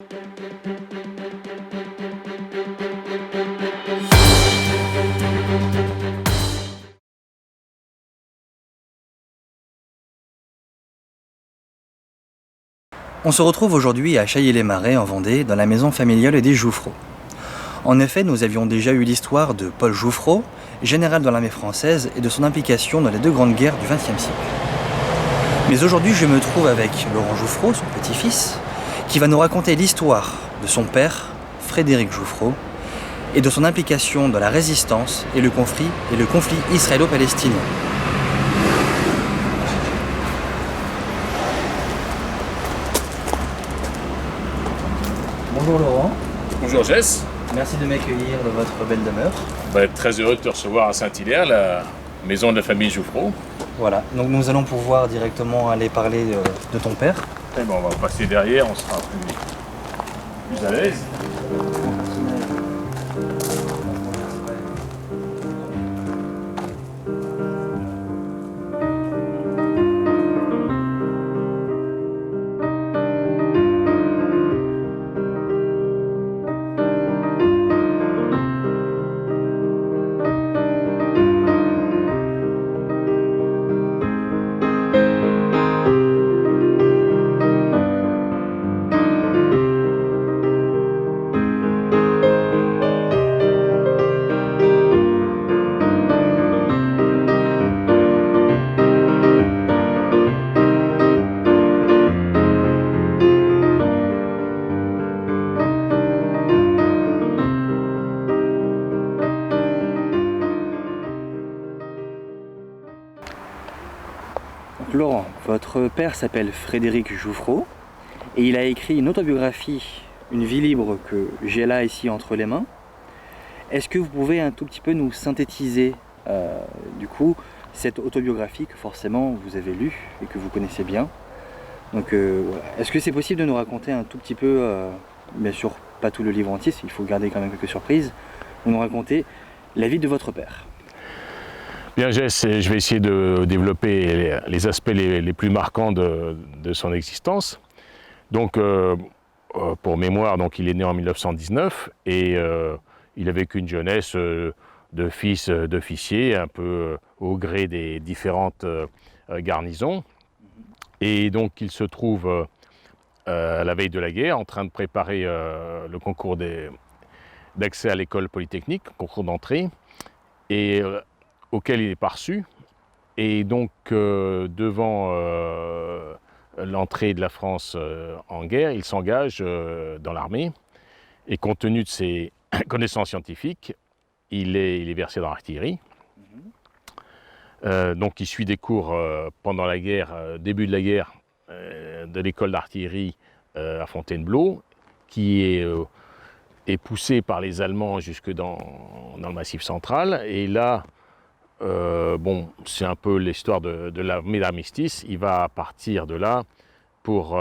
On se retrouve aujourd'hui à Chailly-les-Marais en Vendée, dans la maison familiale des Jouffroy. En effet, nous avions déjà eu l'histoire de Paul Jouffroy, général dans l'armée française, et de son implication dans les deux grandes guerres du XXe siècle. Mais aujourd'hui, je me trouve avec Laurent Jouffroy, son petit-fils, qui va nous raconter l'histoire de son père, Frédéric Jouffroy, et de son implication dans la résistance et le conflit israélo-palestinien. Bonjour Laurent. Bonjour Jess. Merci de m'accueillir dans votre belle demeure. Très heureux de te recevoir à Saint-Hilaire, la maison de la famille Jouffroy. Voilà, donc nous allons pouvoir directement aller parler de ton père. Et bon, on va passer derrière, on sera plus à l'aise. Laurent, votre père s'appelle Frédéric Jouffroy et il a écrit une autobiographie, Une vie libre, que j'ai là ici entre les mains. Est-ce que vous pouvez un tout petit peu nous synthétiser du coup cette autobiographie que forcément vous avez lue et que vous connaissez bien? Donc voilà. Est-ce que c'est possible de nous raconter un tout petit peu, bien sûr pas tout le livre entier, il faut garder quand même quelques surprises, de nous raconter la vie de votre père? Bien Jess, je vais essayer de développer les aspects les plus marquants de son existence. Donc pour mémoire, donc, il est né en 1919 et il a vécu une jeunesse de fils d'officier, un peu au gré des différentes garnisons. Et donc il se trouve à la veille de la guerre en train de préparer le concours d'accès à l'école polytechnique, concours d'entrée, et auquel il est pas reçu. Et donc devant l'entrée de la France en guerre, il s'engage dans l'armée. Et compte tenu de ses connaissances scientifiques, il est versé dans l'artillerie. Donc il suit des cours pendant la guerre, début de la guerre, de l'école d'artillerie à Fontainebleau, qui est poussé par les Allemands jusque dans le Massif central. Et là, bon, c'est un peu l'histoire de l'armée d'armistice. Il va partir de là pour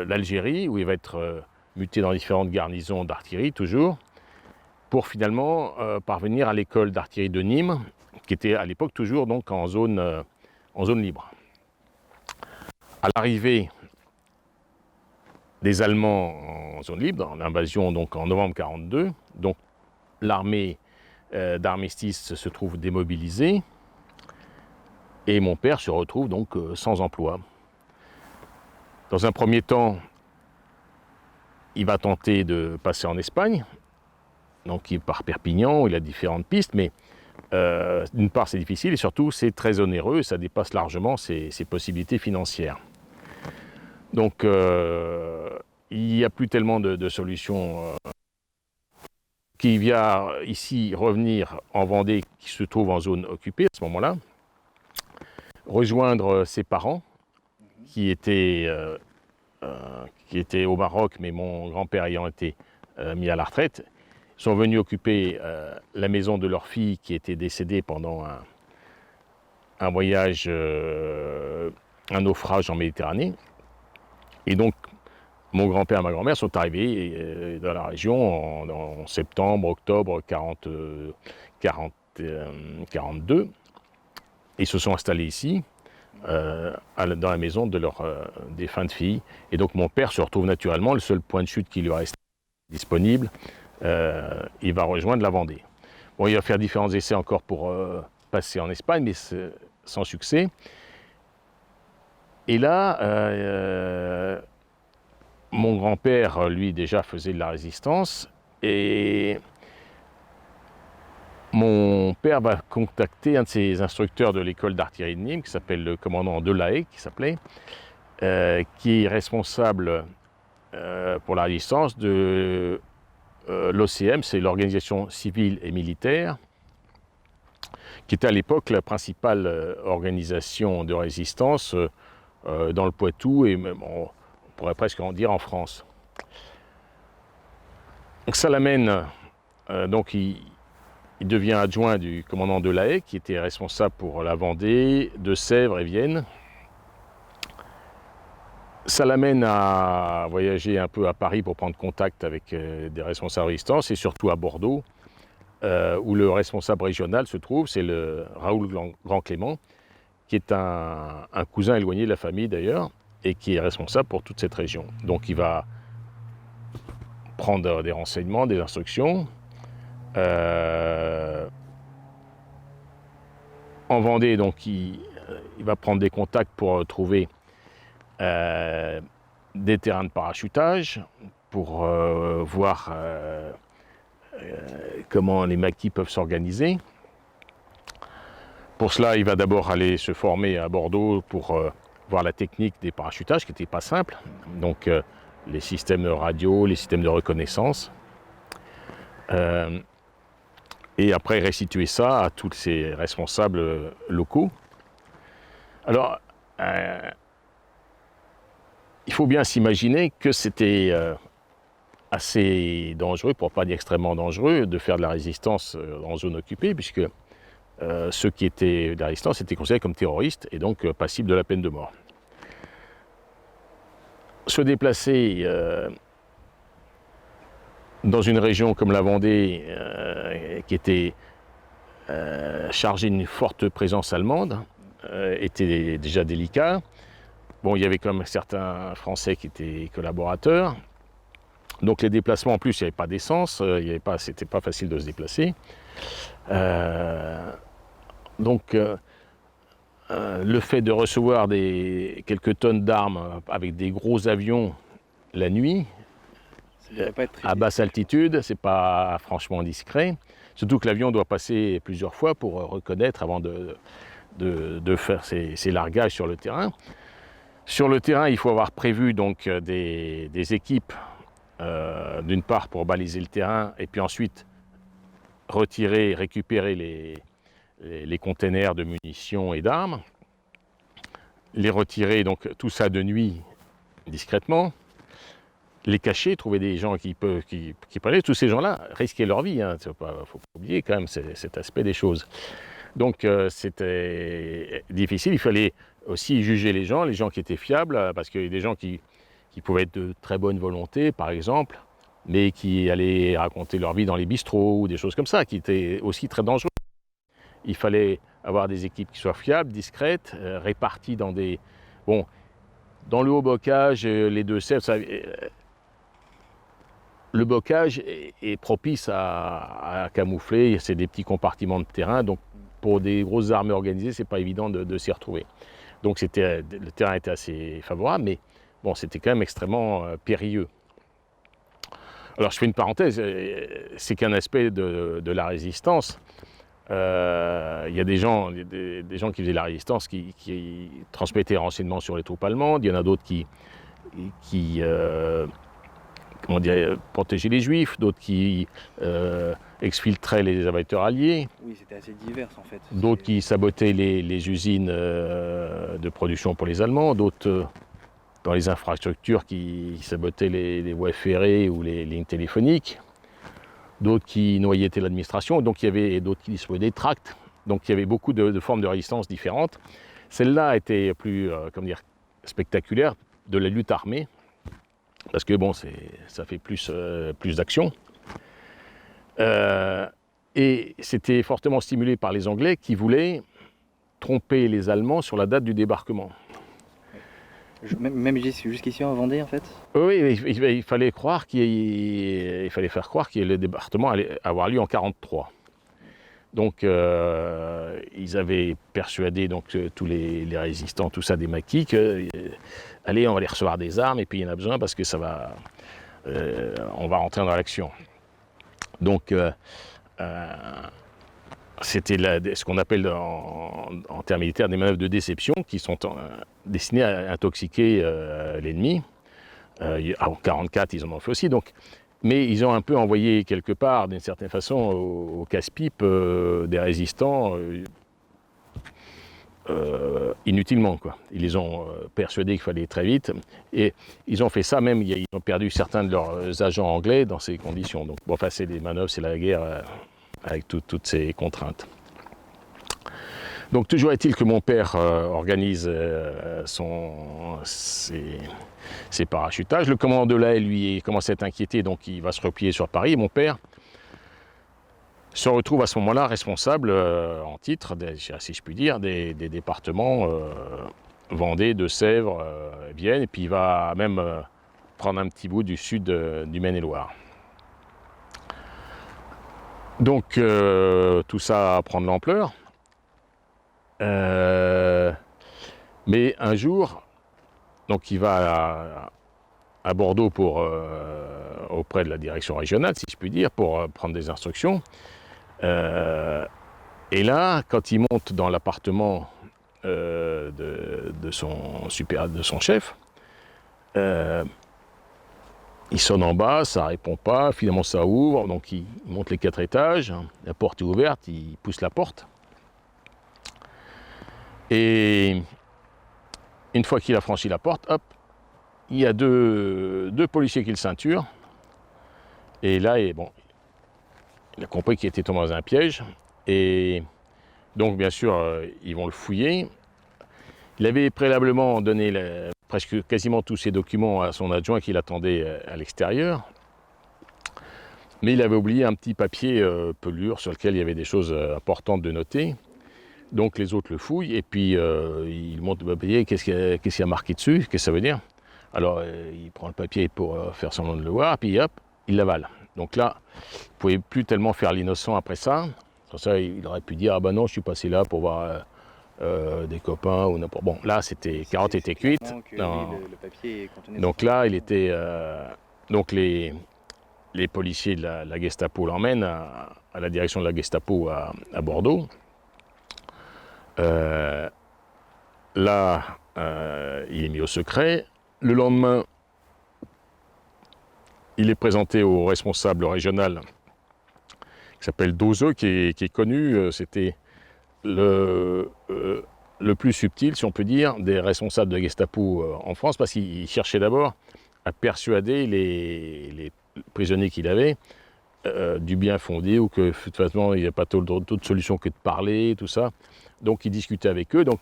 l'Algérie, où il va être muté dans différentes garnisons d'artillerie, toujours, pour finalement parvenir à l'école d'artillerie de Nîmes, qui était à l'époque toujours donc en zone libre. À l'arrivée des Allemands en zone libre, dans l'invasion donc en novembre 1942, donc l'armée d'armistice se trouve démobilisée et mon père se retrouve donc sans emploi. Dans un premier temps, il va tenter de passer en Espagne, donc il part Perpignan, il a différentes pistes, mais d'une part c'est difficile et surtout c'est très onéreux, ça dépasse largement ses possibilités financières. Donc il n'y a plus tellement de solutions qui vient ici revenir en Vendée, qui se trouve en zone occupée à ce moment-là, rejoindre ses parents qui étaient au Maroc, mais mon grand-père ayant été mis à la retraite, sont venus occuper la maison de leur fille qui était décédée pendant un voyage, un naufrage en Méditerranée. Et donc, mon grand-père et ma grand-mère sont arrivés dans la région en septembre, octobre 1942. Ils se sont installés ici. dans la maison de leur défunte fille. Et donc mon père se retrouve naturellement, le seul point de chute qui lui reste disponible, il va rejoindre la Vendée. Bon, il va faire différents essais encore pour passer en Espagne, mais sans succès. Et là, mon grand-père, lui, déjà faisait de la résistance, et mon père va contacter un de ses instructeurs de l'école d'artillerie de Nîmes, qui s'appelle le commandant Delahaye, qui est responsable pour la résistance de l'OCM, c'est l'organisation civile et militaire, qui était à l'époque la principale organisation de résistance dans le Poitou, et même, on pourrait presque en dire en France. Donc ça l'amène, donc il devient adjoint du commandant Delahaye, qui était responsable pour la Vendée, Deux-Sèvres et Vienne. Ça l'amène à voyager un peu à Paris pour prendre contact avec des responsables de résistance, et surtout à Bordeaux, où le responsable régional se trouve, c'est le Raoul Grand-Clément, qui est un cousin éloigné de la famille d'ailleurs, et qui est responsable pour toute cette région. Donc il va prendre des renseignements, des instructions. En Vendée, donc, il va prendre des contacts pour trouver des terrains de parachutage, pour voir comment les maquis peuvent s'organiser. Pour cela, il va d'abord aller se former à Bordeaux pour voir la technique des parachutages, qui n'était pas simple. Donc, les systèmes de radio, les systèmes de reconnaissance. Et après restituer ça à tous ces responsables locaux. Alors, il faut bien s'imaginer que c'était assez dangereux, pour ne pas dire extrêmement dangereux, de faire de la résistance en zone occupée, puisque ceux qui étaient de la résistance étaient considérés comme terroristes et donc passibles de la peine de mort. Se déplacer dans une région comme la Vendée, qui était chargée d'une forte présence allemande, était déjà délicat. Bon, il y avait quand même certains Français qui étaient collaborateurs. Donc les déplacements, en plus, il n'y avait pas d'essence, c'était pas facile de se déplacer. Donc le fait de recevoir quelques tonnes d'armes avec des gros avions la nuit, à basse altitude, c'est pas franchement discret. Surtout que l'avion doit passer plusieurs fois pour reconnaître avant de faire ses largages sur le terrain. Sur le terrain, il faut avoir prévu donc des équipes, d'une part pour baliser le terrain, et puis ensuite récupérer les containers de munitions et d'armes, les retirer, donc tout ça de nuit, discrètement, les cacher, trouver des gens qui prenaient. Tous ces gens-là risquaient leur vie, hein. Faut pas oublier quand même cet aspect des choses. Donc c'était difficile, il fallait aussi juger les gens qui étaient fiables, parce qu'il y a des gens qui pouvaient être de très bonne volonté, par exemple, mais qui allaient raconter leur vie dans les bistrots ou des choses comme ça, qui étaient aussi très dangereux. Il fallait avoir des équipes qui soient fiables, discrètes, réparties dans des... Bon, dans le haut bocage, les Deux-Sèvres, le bocage est propice à camoufler, c'est des petits compartiments de terrain, donc pour des grosses armées organisées, c'est pas évident de s'y retrouver. Donc le terrain était assez favorable, mais bon, c'était quand même extrêmement périlleux. Alors je fais une parenthèse, c'est qu'un aspect de la résistance. Il y a des gens qui faisaient la résistance, qui transmettaient des renseignements sur les troupes allemandes. Il y en a d'autres qui protégeaient les juifs, d'autres qui exfiltraient les aviateurs alliés. Oui, c'était assez divers en fait. D'autres qui sabotaient les usines de production pour les Allemands, d'autres dans les infrastructures qui sabotaient les voies ferrées ou les lignes téléphoniques. D'autres qui noyaient l'administration, donc il y avait d'autres qui distribuaient des tracts, donc il y avait beaucoup de formes de résistance différentes. Celle-là était plus spectaculaire, de la lutte armée, parce que bon, ça fait plus d'action. Et c'était fortement stimulé par les Anglais qui voulaient tromper les Allemands sur la date du débarquement. Même jusqu'ici en Vendée, en fait? Oui, il fallait croire il fallait faire croire que le débarquement allait avoir lieu en 1943. Donc, ils avaient persuadé donc, tous les résistants, tout ça, des maquis, que allez, on va aller recevoir des armes, et puis il y en a besoin parce que ça va, on va rentrer dans l'action. Donc, c'était ce qu'on appelle en termes militaires des manœuvres de déception qui sont destinées à intoxiquer l'ennemi. En 1944, ils en ont fait aussi. Donc, mais ils ont un peu envoyé quelque part, d'une certaine façon, au casse-pipe des résistants inutilement, quoi. Ils les ont persuadés qu'il fallait très vite. Et ils ont fait ça, même, ils ont perdu certains de leurs agents anglais dans ces conditions. Donc, bon, enfin, c'est des manœuvres, c'est la guerre avec toutes ces contraintes. Donc, toujours est-il que mon père organise ses parachutages. Le commandant de l'AE, lui, commence à être inquiété, donc il va se replier sur Paris. Et mon père se retrouve à ce moment-là responsable, en titre, si je puis dire, des départements Vendée, Deux-Sèvres, Vienne, et puis il va même prendre un petit bout du sud du Maine-et-Loire. Donc tout ça va prendre l'ampleur. Mais un jour, donc il va à Bordeaux auprès de la direction régionale, si je puis dire, pour prendre des instructions. Et là, quand il monte dans l'appartement de son chef, il sonne en bas, ça répond pas, finalement ça ouvre, donc il monte les 4 étages, la porte est ouverte, il pousse la porte. Et une fois qu'il a franchi la porte, hop, il y a deux policiers qui le ceinturent. Et là, bon, il a compris qu'il était tombé dans un piège. Et donc, bien sûr, ils vont le fouiller. Il avait préalablement donné presque quasiment tous ses documents à son adjoint qui l'attendait à l'extérieur. Mais il avait oublié un petit papier pelure sur lequel il y avait des choses importantes de noter. Donc les autres le fouillent et puis il montre le papier, qu'est-ce qu'il y a marqué dessus, qu'est-ce que ça veut dire. Alors il prend le papier pour faire semblant de le voir, puis hop, il l'avale. Donc là, il ne pouvait plus tellement faire l'innocent après ça. Sans ça, il aurait pu dire, ah ben non, je suis passé là pour voir des copains ou n'importe. Bon, là, carotte était cuite. Le papier contenait donc là, il était... donc les policiers de la Gestapo l'emmènent à la direction de la Gestapo à Bordeaux. Là, il est mis au secret. Le lendemain, il est présenté au responsable régional qui s'appelle Dozeux, qui est connu. C'était le plus subtil, si on peut dire, des responsables de Gestapo en France, parce qu'il cherchait d'abord à persuader les prisonniers qu'il avait du bien fondé, ou que de toute façon il n'y a pas d'autre solution que de parler, tout ça. Donc il discutait avec eux. Donc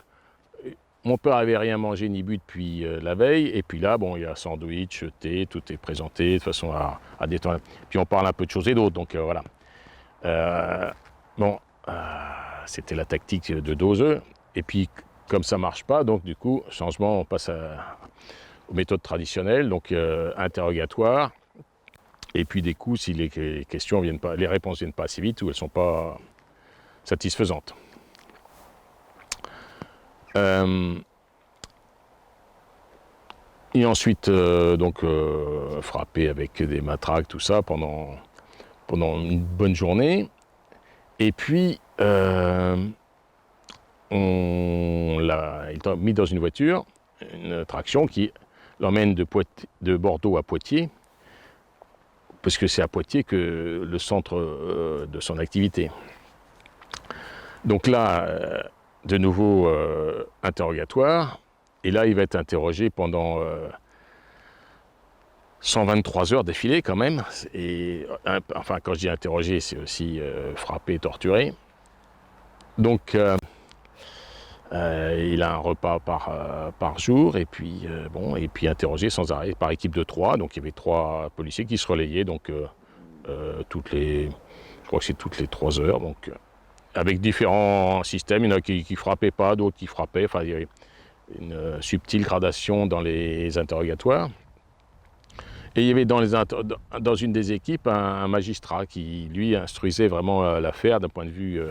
mon père n'avait rien mangé ni bu depuis la veille, et puis là, bon, il y a sandwich, thé, tout est présenté de façon à détendre. Puis on parle un peu de choses et d'autres, donc voilà. C'était la tactique de Dozeux. Et puis comme ça ne marche pas, donc du coup, changement, on passe aux méthodes traditionnelles, donc interrogatoire. Et puis des coups, si les questions viennent pas, les réponses viennent pas assez vite ou elles ne sont pas satisfaisantes. Et ensuite, frappé avec des matraques, tout ça, pendant une bonne journée. Et puis, il est mis dans une voiture, une traction qui l'emmène de Bordeaux à Poitiers, parce que c'est à Poitiers que le centre de son activité. Donc là, de nouveau interrogatoire, et là il va être interrogé pendant 123 heures d'affilée quand même, et enfin quand je dis interrogé, c'est aussi frappé, torturé. Donc il a un repas par jour, et puis interrogé sans arrêt par équipe de 3, donc il y avait 3 policiers qui se relayaient, donc je crois que c'est toutes les 3 heures, donc avec différents systèmes. Il y en a qui ne frappaient pas, d'autres qui frappaient. Enfin, il y avait une subtile gradation dans les interrogatoires. Et il y avait dans une des équipes un magistrat qui, lui, instruisait vraiment l'affaire d'un point de vue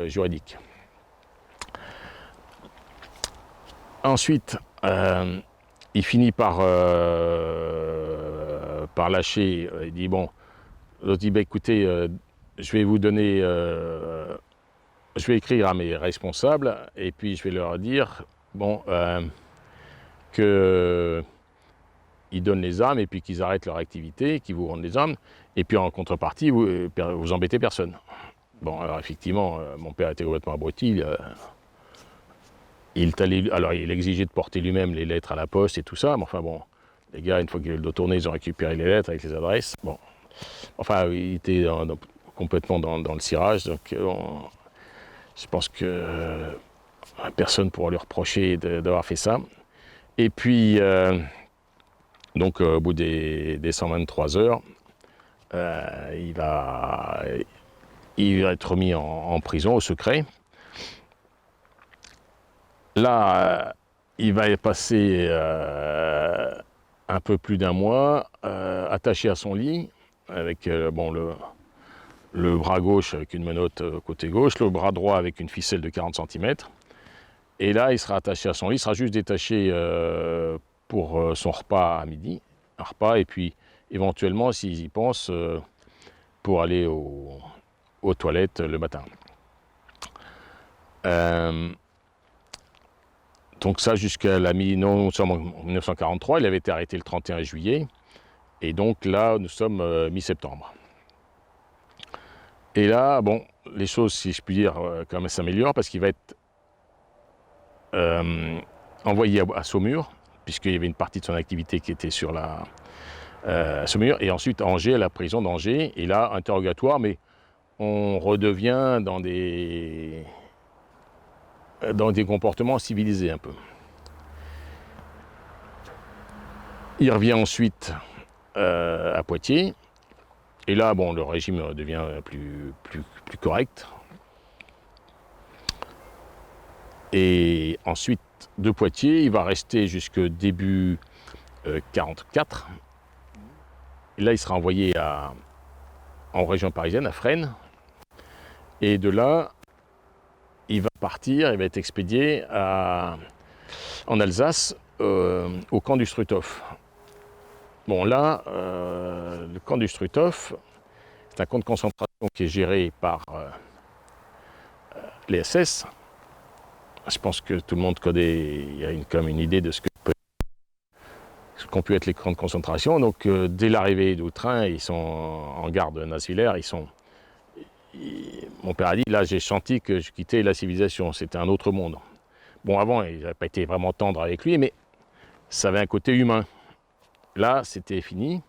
juridique. Ensuite, il finit par lâcher. Il dit, bon, l'autre dit, bah, écoutez, je vais vous donner, je vais écrire à mes responsables et puis je vais leur dire, bon, qu'ils donnent les armes et puis qu'ils arrêtent leur activité, qu'ils vous rendent les armes, et puis en contrepartie, vous embêtez personne. Bon, alors effectivement, mon père était complètement abruti. Il exigeait de porter lui-même les lettres à la poste et tout ça, mais enfin bon, les gars, une fois qu'ils avaient le dos tourné, ils ont récupéré les lettres avec les adresses. Bon, enfin, il était complètement dans le cirage, donc je pense que personne ne pourra lui reprocher d'avoir fait ça. Et puis, donc au bout des 123 heures, il va être mis en prison au secret. Là, il va y passer un peu plus d'un mois attaché à son lit, avec le bras gauche avec une menotte côté gauche, le bras droit avec une ficelle de 40 cm. Et là, il sera attaché à son lit, il sera juste détaché pour son repas à midi, un repas, et puis éventuellement, s'ils y pensent, pour aller aux toilettes le matin. Donc ça jusqu'à la nous sommes en 1943, il avait été arrêté le 31 juillet, et donc là nous sommes mi-septembre. Et là, bon, les choses, si je puis dire, quand même s'améliorent, parce qu'il va être envoyé à Saumur, puisqu'il y avait une partie de son activité qui était sur Saumur, et ensuite à Angers, à la prison d'Angers, et là, interrogatoire, mais on redevient dans des comportements civilisés un peu. Il revient ensuite à Poitiers, et là, bon, le régime devient plus correct. Et ensuite, de Poitiers, il va rester jusque début 44. Et là, il sera envoyé en région parisienne, à Fresnes. Et de là, il va partir, il va être expédié en Alsace, au camp du Struthof. Bon, là, le camp du Struthof, c'est un camp de concentration qui est géré par les SS. Je pense que tout le monde connaît, il y a comme une idée de ce qu'ont pu être les camps de concentration. Donc, dès l'arrivée du train, ils sont en garde nazilaire, mon père a dit, là j'ai senti que je quittais la civilisation, c'était un autre monde. Bon, avant, il n'avait pas été vraiment tendre avec lui, mais ça avait un côté humain. Là, c'était fini.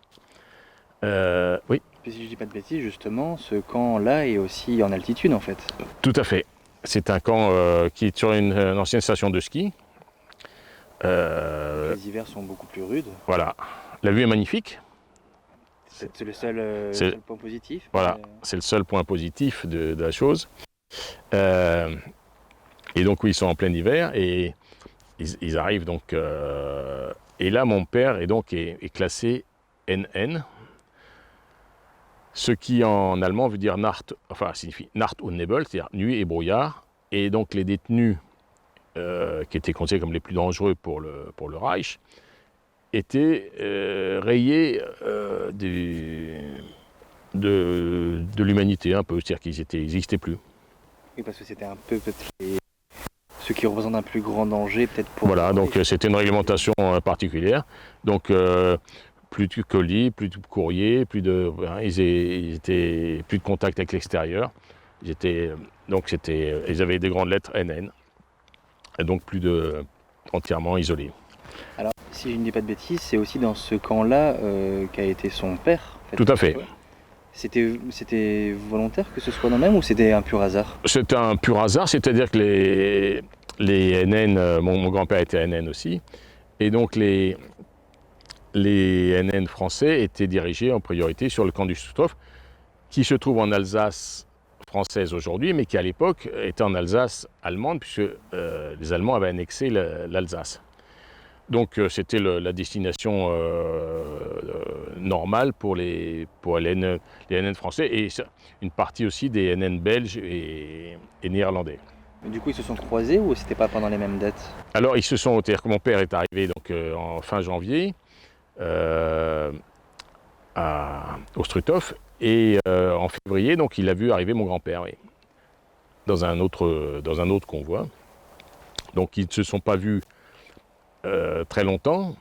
Oui. Si je ne dis pas de bêtises, justement, ce camp-là est aussi en altitude, en fait. Tout à fait. C'est un camp qui est sur une ancienne station de ski. Les hivers sont beaucoup plus rudes. Voilà. La vue est magnifique. C'est le seul point positif. Voilà, c'est le seul point positif de la chose. Et donc, oui, ils sont en plein hiver et ils arrivent donc. Et là, mon père est classé NN, ce qui en allemand veut dire Nacht, enfin signifie Nacht und Nebel, c'est-à-dire nuit et brouillard. Et donc, les détenus qui étaient considérés comme les plus dangereux pour le Reich étaient rayés de l'humanité un peu, c'est-à-dire qu'ils n'existaient plus. Oui, parce que c'était un peu peut-être ceux qui représentent un plus grand danger peut-être pour... Voilà, donc c'était une réglementation particulière. Donc plus de colis, plus de courrier, ils étaient plus de contact avec l'extérieur. Ils avaient des grandes lettres NN, et donc entièrement isolés. Alors, si je ne dis pas de bêtises, c'est aussi dans ce camp-là qu'a été son père. En fait. Tout à fait. C'était volontaire que ce soit dans le même ou c'était un pur hasard? C'était un pur hasard, c'est-à-dire que les NN, mon grand-père était NN aussi, et donc les NN français étaient dirigés en priorité sur le camp du Struthof, qui se trouve en Alsace française aujourd'hui, mais qui à l'époque était en Alsace allemande, puisque les Allemands avaient annexé l'Alsace. Donc c'était la destination normale pour les NN français et une partie aussi des NN belges et néerlandais. Mais du coup, ils se sont croisés ou c'était pas pendant les mêmes dates? Alors ils se sont, c'est-à-dire que mon père est arrivé donc, en fin janvier au Struthof et en février, donc il a vu arriver mon grand-père, oui, dans un autre convoi. Donc ils ne se sont pas vus très longtemps,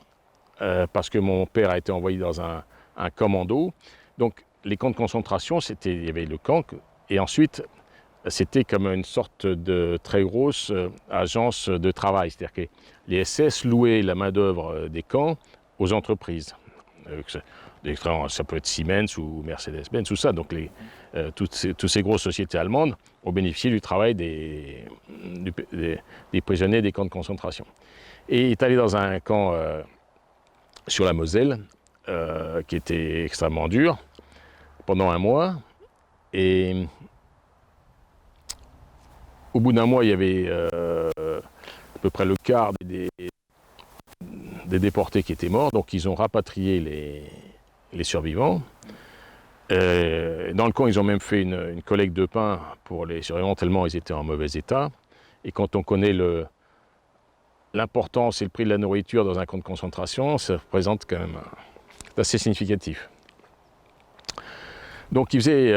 parce que mon père a été envoyé dans un commando. Donc les camps de concentration, il y avait le camp, et ensuite c'était comme une sorte de très grosse agence de travail. C'est-à-dire que les SS louaient la main-d'œuvre des camps aux entreprises. Ça peut être Siemens ou Mercedes-Benz, tout ça. Donc toutes ces grosses sociétés allemandes ont bénéficié du travail des prisonniers des camps de concentration. Et il est allé dans un camp sur la Moselle, qui était extrêmement dur, pendant un mois. Et au bout d'un mois, il y avait à peu près le quart des déportés qui étaient morts. Donc ils ont rapatrié les survivants. Dans le camp, ils ont même fait une collecte de pain pour les survivants, tellement ils étaient en mauvais état. Et quand on connaît l'importance et le prix de la nourriture dans un camp de concentration, ça représente quand même assez significatif. Donc il faisait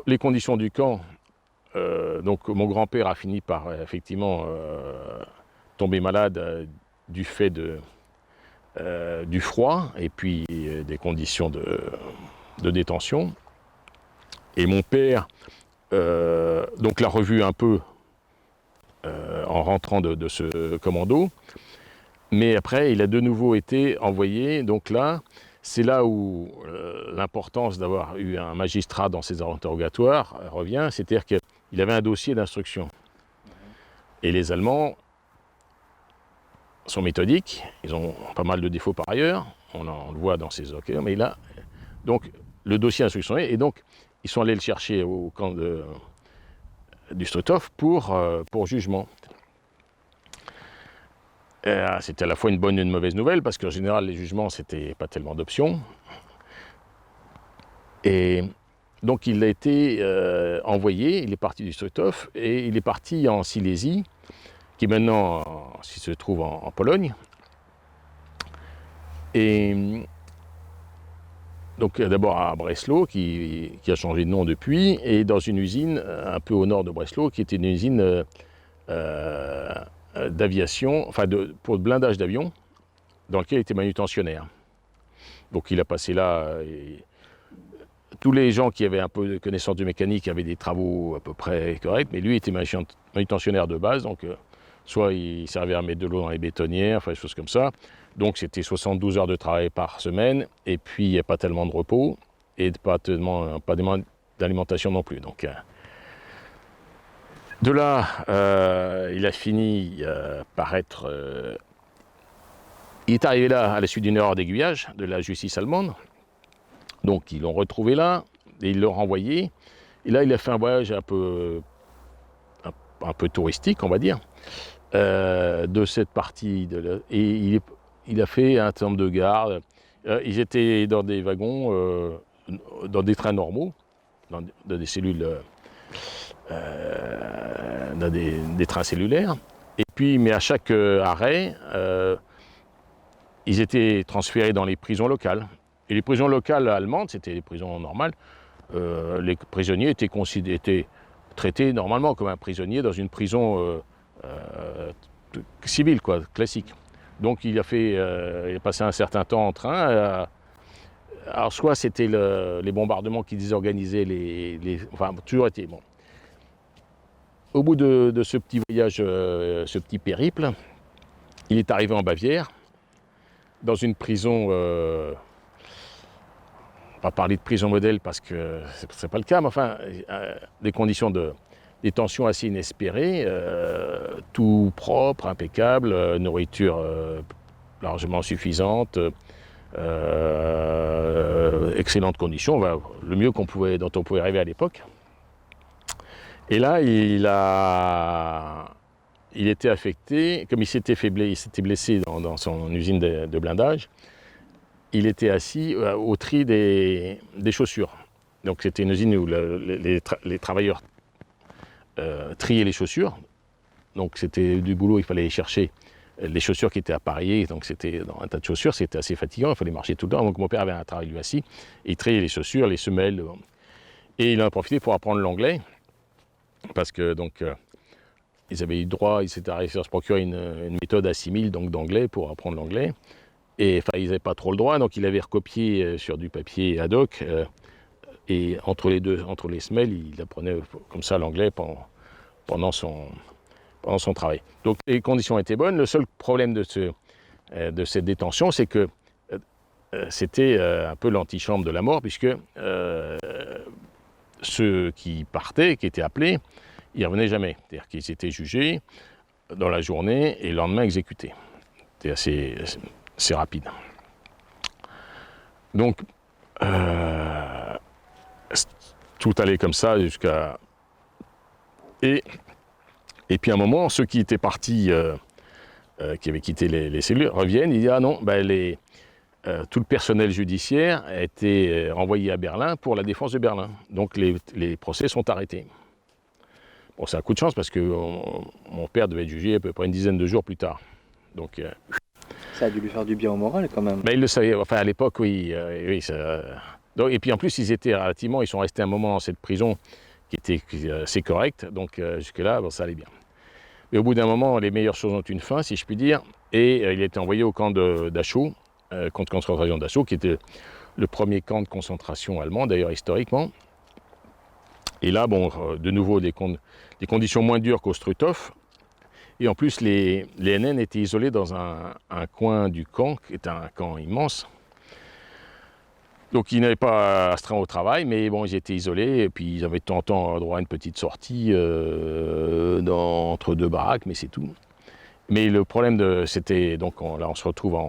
les conditions du camp. Donc mon grand-père a fini par effectivement tomber malade du fait du froid et puis des conditions de détention. Et mon père donc l'a revu un peu en rentrant de ce commando, mais après il a de nouveau été envoyé. Donc là, c'est là où l'importance d'avoir eu un magistrat dans ses interrogatoires revient, c'est-à-dire qu'il avait un dossier d'instruction. Et les Allemands sont méthodiques, ils ont pas mal de défauts par ailleurs, on le voit dans ces occasions, mais là, donc le dossier d'instruction est, et donc ils sont allés le chercher au camp du Struthof pour jugement. C'était à la fois une bonne et une mauvaise nouvelle, parce qu'en général, les jugements, c'était pas tellement d'options. Et donc, il a été envoyé, il est parti du Struthof, et il est parti en Silésie, qui maintenant se trouve en Pologne. Et donc, d'abord à Breslau, qui a changé de nom depuis, et dans une usine un peu au nord de Breslau, qui était une usine d'aviation, enfin pour le blindage d'avions, dans lequel il était manutentionnaire. Donc il a passé là, et tous les gens qui avaient un peu de connaissance de mécanique avaient des travaux à peu près corrects, mais lui était manutentionnaire de base, donc soit il servait à mettre de l'eau dans les bétonnières, enfin des choses comme ça. Donc c'était 72 heures de travail par semaine, et puis il n'y a pas tellement de repos, et pas d'alimentation non plus. Donc, de là, il a fini par être... il est arrivé là à la suite d'une erreur d'aiguillage de la justice allemande. Donc ils l'ont retrouvé là, et ils l'ont renvoyé. Et là, il a fait un voyage un peu touristique, on va dire, de cette partie. Et il a fait un certain nombre de gares. Ils étaient dans des wagons, dans des trains normaux, dans des cellules... dans des trains cellulaires, et puis, mais à chaque arrêt, ils étaient transférés dans les prisons locales. Et les prisons locales allemandes, c'était des prisons normales, les prisonniers étaient traités normalement comme un prisonnier dans une prison civile, quoi, classique. Donc il a passé un certain temps en train. Alors soit c'était les bombardements qui désorganisaient enfin, toujours été bon. Au bout de ce petit voyage, ce petit périple, il est arrivé en Bavière, dans une prison, on va parler de prison modèle parce que ce n'est pas le cas, mais enfin, des conditions de détention assez inespérées, tout propre, impeccable, nourriture largement suffisante, excellentes conditions, le mieux dont on pouvait rêver à l'époque. Et là, il était affecté, comme il s'était blessé dans son usine de blindage, il était assis au tri des chaussures. Donc c'était une usine où les travailleurs triaient les chaussures. Donc c'était du boulot, il fallait chercher les chaussures qui étaient appareillées, donc c'était dans un tas de chaussures, c'était assez fatigant, il fallait marcher tout le temps. Donc mon père avait un travail lui assis, et il triait les chaussures, les semelles, et il en a profité pour apprendre l'anglais, parce que donc ils avaient eu droit, ils s'étaient arrivés à se procurer une méthode A6000 donc d'anglais pour apprendre l'anglais, et enfin ils n'avaient pas trop le droit, donc il avait recopié sur du papier ad hoc, et entre les semelles, il apprenait comme ça l'anglais pendant son travail. Donc les conditions étaient bonnes. Le seul problème de cette détention, c'est que c'était un peu l'antichambre de la mort, puisque ceux qui partaient, qui étaient appelés, ils ne revenaient jamais. C'est-à-dire qu'ils étaient jugés dans la journée et le lendemain exécutés. C'était assez rapide. Donc, tout allait comme ça jusqu'à... Et puis à un moment, ceux qui étaient partis, qui avaient quitté les cellules, reviennent, ils disent « Ah non, ben tout le personnel judiciaire a été envoyé à Berlin pour la défense de Berlin. Donc les procès sont arrêtés. » Bon, c'est un coup de chance parce que mon père devait être jugé à peu près une dizaine de jours plus tard. Donc, ça a dû lui faire du bien au moral quand même. Mais il le savait, enfin à l'époque, oui. Donc, et puis en plus, ils sont restés un moment dans cette prison qui était assez correcte, donc jusque-là, bon, ça allait bien. Mais au bout d'un moment, les meilleures choses ont une fin, si je puis dire, et il a été envoyé au camp d'Achau, camp de concentration d'Achau, qui était le premier camp de concentration allemand, d'ailleurs historiquement. Et là, bon, de nouveau, des conditions moins dures qu'au Struthof. Et en plus, les NN étaient isolés dans un coin du camp, qui était un camp immense. Donc ils n'avaient pas astreint au travail, mais bon, ils étaient isolés, et puis ils avaient de temps en temps droit à une petite sortie entre deux baraques, mais c'est tout. Mais le problème, c'était, donc là on se retrouve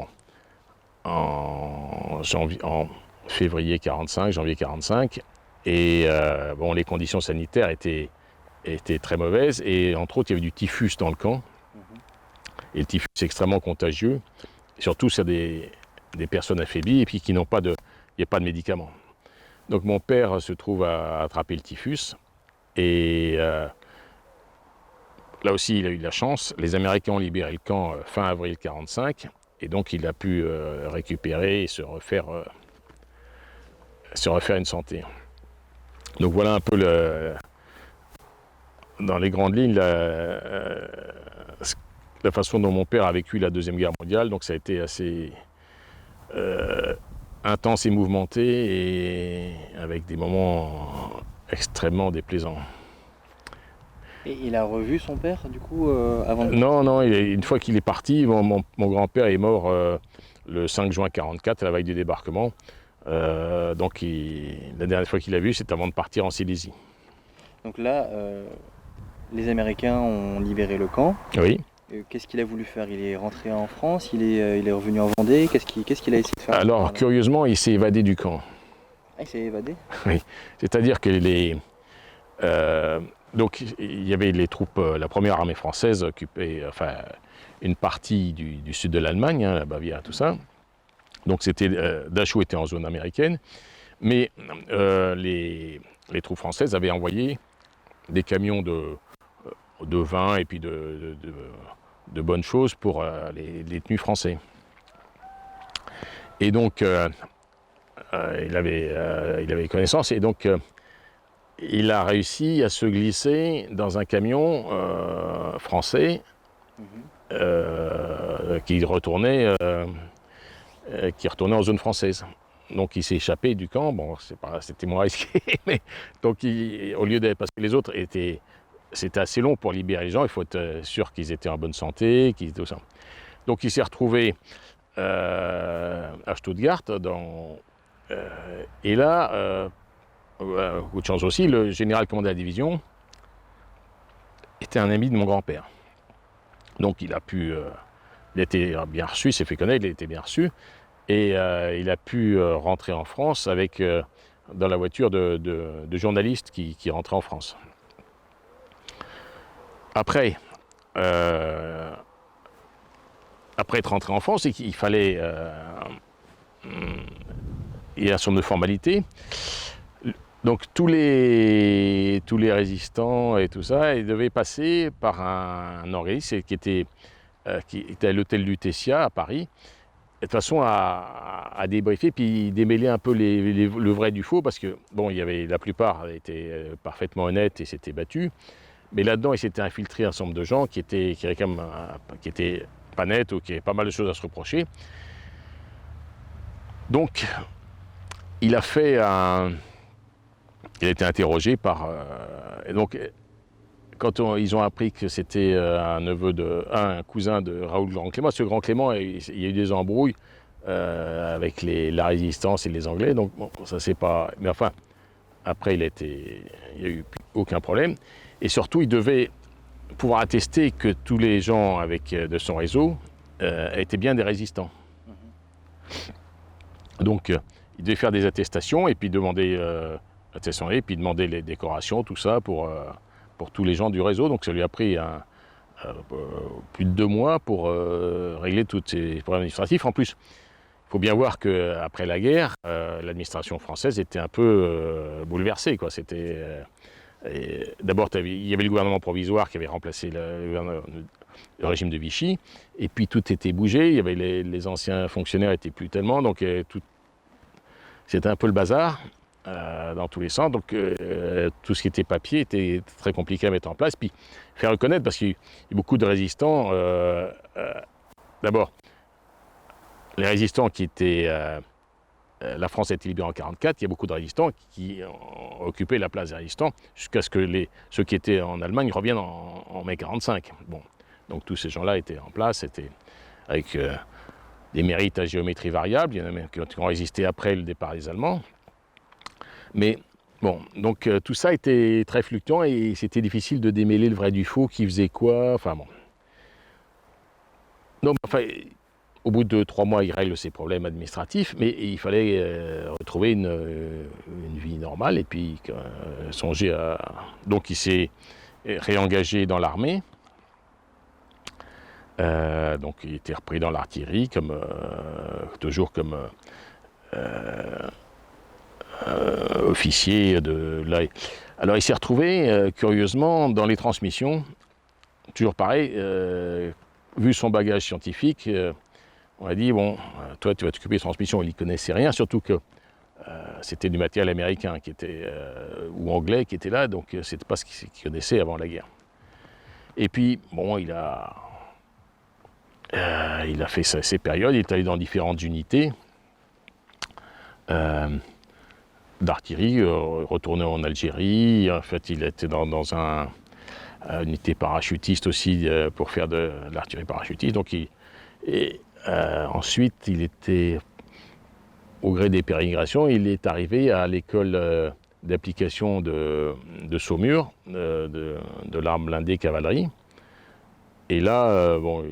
en février 45, janvier 45, et bon, les conditions sanitaires étaient très mauvaises, et entre autres il y avait du typhus dans le camp, et le typhus est extrêmement contagieux, et surtout c'est des personnes affaiblies, et puis qui n'ont pas de... Il n'y a pas de médicaments. Donc mon père se trouve à attraper le typhus. Et là aussi, il a eu de la chance. Les Américains ont libéré le camp fin avril 1945. Et donc il a pu récupérer et se refaire une santé. Donc voilà un peu dans les grandes lignes la façon dont mon père a vécu la Deuxième Guerre mondiale. Donc ça a été assez... intense et mouvementé, et avec des moments extrêmement déplaisants. Et il a revu son père, du coup, avant de... Non, une fois qu'il est parti, mon grand-père est mort le 5 juin 1944, à la veille du débarquement. Donc la dernière fois qu'il l'a vu, c'est avant de partir en Silésie. Donc là, les Américains ont libéré le camp. Oui. Qu'est-ce qu'il a voulu faire? Il est rentré en France, il est revenu en Vendée, qu'est-ce qu'il a essayé de faire? Alors, curieusement, il s'est évadé du camp. Ah, il s'est évadé? Oui, c'est-à-dire que donc, il y avait les troupes, la première armée française occupait une partie du sud de l'Allemagne, la Bavière, tout ça. Donc Dachau était en zone américaine, mais les troupes françaises avaient envoyé des camions de vin et puis de bonnes choses pour les détenus français. Et donc, il avait connaissance, et donc il a réussi à se glisser dans un camion français qui retournait en zone française. Donc il s'est échappé du camp. Bon, c'était moins risqué, mais donc au lieu d'être, parce que les autres c'était assez long pour libérer les gens. Il faut être sûr qu'ils étaient en bonne santé, tout ça. Donc il s'est retrouvé à Stuttgart, et là, coup de chance aussi, le général commandant de la division était un ami de mon grand-père. Donc il était bien reçu, il s'est fait connaître, il était bien reçu, et il a pu rentrer en France dans la voiture de journalistes qui rentraient en France. après être rentré en France, il fallait il y a un certain nombre de formalités. Donc tous les résistants et tout ça, ils devaient passer par un organisme qui était à l'hôtel Lutetia à Paris, de façon à débriefer puis démêler un peu le vrai du faux, parce que bon, il y avait la plupart étaient parfaitement honnêtes et s'étaient battus, mais là-dedans il s'était infiltré un certain nombre de gens qui étaient pas nets ou qui avaient pas mal de choses à se reprocher. Donc il a été interrogé par et donc quand ils ont appris que c'était un cousin de Raoul Grand Clément, ce Grand Clément, il y a eu des embrouilles avec la résistance et les Anglais, donc bon, ça c'est pas. Mais enfin, après il n'y a eu aucun problème. Et surtout, il devait pouvoir attester que tous les gens de son réseau étaient bien des résistants. Donc, il devait faire des attestations et puis demander les décorations, tout ça pour tous les gens du réseau. Donc ça lui a pris plus de 2 mois pour régler tous ces problèmes administratifs. En plus, il faut bien voir qu'après la guerre, l'administration française était un peu bouleversée, quoi. D'abord, il y avait le gouvernement provisoire qui avait remplacé le régime de Vichy, et puis tout était bougé. Il y avait les anciens fonctionnaires n'étaient plus tellement, donc c'était un peu le bazar. Dans tous les sens, donc tout ce qui était papier était très compliqué à mettre en place, puis faire reconnaître, parce qu'il y a beaucoup de résistants. D'abord, les résistants qui étaient... la France a été libérée en 1944, il y a beaucoup de résistants qui ont occupé la place des résistants, jusqu'à ce que ceux qui étaient en Allemagne reviennent en mai 1945. Bon, donc tous ces gens-là étaient en place, avec des mérites à géométrie variable. Il y en a même qui ont résisté après le départ des Allemands. Mais bon, donc tout ça était très fluctuant et c'était difficile de démêler le vrai du faux, qui faisait quoi, enfin bon. Donc, enfin, au bout de 3 mois, il règle ses problèmes administratifs, mais il fallait retrouver une vie normale et puis songer à... Donc il s'est réengagé dans l'armée, donc il était repris dans l'artillerie, toujours comme... officier de là. Alors il s'est retrouvé curieusement dans les transmissions, toujours pareil, vu son bagage scientifique, on a dit bon, toi tu vas t'occuper des transmissions. Il n'y connaissait rien, surtout que c'était du matériel américain ou anglais qui était là, donc c'était pas ce qu'il connaissait avant la guerre. Et puis bon, il a fait ses périodes, il est allé dans différentes unités. D'artillerie, retourné en Algérie. En fait, il était dans une unité parachutiste aussi pour faire de l'artillerie parachutiste. Donc, ensuite, il était, au gré des pérégrinations, il est arrivé à l'école d'application de Saumur, de l'arme blindée cavalerie. Et là, bon,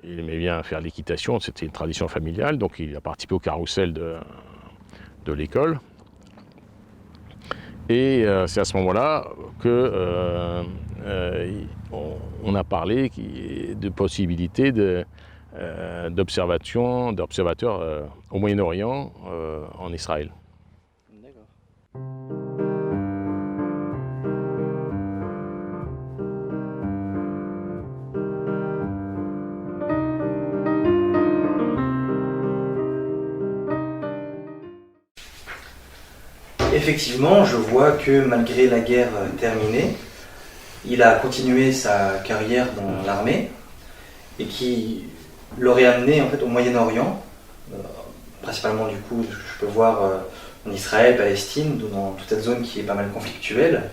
il aimait bien faire l'équitation, c'était une tradition familiale, donc il a participé au carrousel de l'école. Et c'est à ce moment-là qu'on a parlé de possibilités d'observateurs au Moyen-Orient, en Israël. D'accord. Effectivement, je vois que malgré la guerre terminée, il a continué sa carrière dans l'armée et qui l'aurait amené en fait au Moyen-Orient, principalement du coup, je peux voir en Israël, Palestine, dans toute cette zone qui est pas mal conflictuelle.